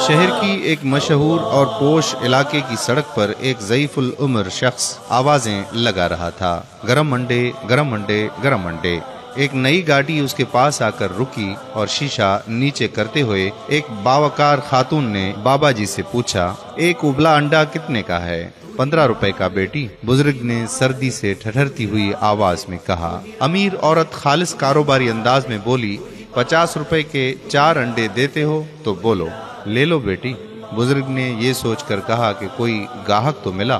शहर की एक मशहूर और पोश इलाके की सड़क पर एक ज़ईफ़ुल उम्र शख्स आवाजें लगा रहा था, गरम अंडे, गरम अंडे, गरम अंडे। एक नई गाड़ी उसके पास आकर रुकी और शीशा नीचे करते हुए एक बावकार खातून ने बाबा जी से पूछा, एक उबला अंडा कितने का है? 15 रुपए का बेटी, बुजुर्ग ने सर्दी से ठठरती हुई आवाज में कहा। अमीर औरत खालिस कारोबारी अंदाज में बोली, 50 रुपए के 4 अंडे देते हो तो बोलो, ले लो बेटी। बुजुर्ग ने ये सोचकर कहा कि कोई गाहक तो मिला।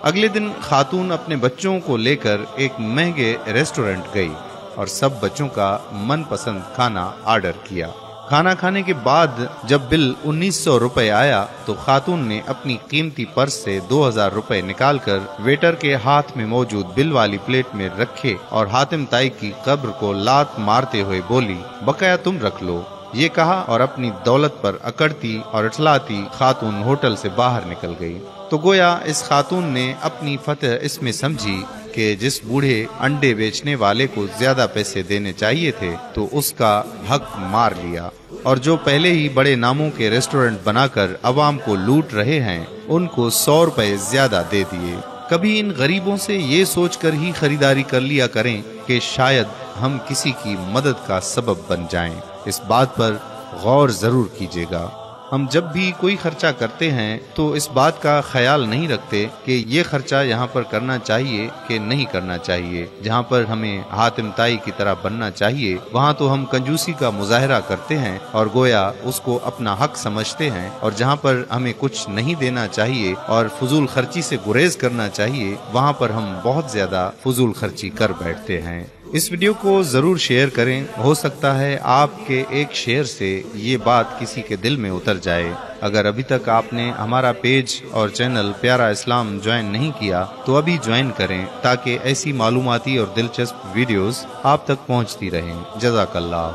अगले दिन खातून अपने बच्चों को लेकर एक महंगे रेस्टोरेंट गई और सब बच्चों का मनपसंद खाना ऑर्डर किया। खाना खाने के बाद जब बिल 1900 रुपए आया तो खातून ने अपनी कीमती पर्स से 2000 रुपए निकालकर वेटर के हाथ में मौजूद बिल वाली प्लेट में रखे और हातिम ताई की कब्र को लात मारते हुए बोली, बकाया तुम रख लो। ये कहा और अपनी दौलत पर अकड़ती और इठलाती खातून होटल से बाहर निकल गई। तो गोया इस खातून ने अपनी फतह इसमें समझी कि जिस बूढ़े अंडे बेचने वाले को ज्यादा पैसे देने चाहिए थे तो उसका हक मार लिया, और जो पहले ही बड़े नामों के रेस्टोरेंट बनाकर अवाम को लूट रहे हैं उनको 100 रुपए ज्यादा दे दिए। कभी इन गरीबों से ये सोचकर ही खरीदारी कर लिया करें कि शायद हम किसी की मदद का सबब बन जाएं। इस बात पर गौर जरूर कीजिएगा। हम जब भी कोई खर्चा करते हैं तो इस बात का ख्याल नहीं रखते कि ये खर्चा यहाँ पर करना चाहिए कि नहीं करना चाहिए। जहाँ पर हमें हातिम ताई की तरह बनना चाहिए वहाँ तो हम कंजूसी का मुजाहरा करते हैं और गोया उसको अपना हक समझते हैं, और जहाँ पर हमें कुछ नहीं देना चाहिए और फजूल खर्ची से गुरेज करना चाहिए वहाँ पर हम बहुत ज्यादा फजूल खर्ची कर बैठते हैं। इस वीडियो को जरूर शेयर करें, हो सकता है आपके एक शेयर से ये बात किसी के दिल में उतर जाए। अगर अभी तक आपने हमारा पेज और चैनल प्यारा इस्लाम ज्वाइन नहीं किया तो अभी ज्वाइन करें ताकि ऐसी मालूमाती और दिलचस्प वीडियोस आप तक पहुंचती रहें। जज़ाकल्लाह।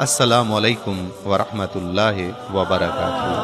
अस्सलामु अलैकुम व रहमतुल्लाहि व बरकातुहू।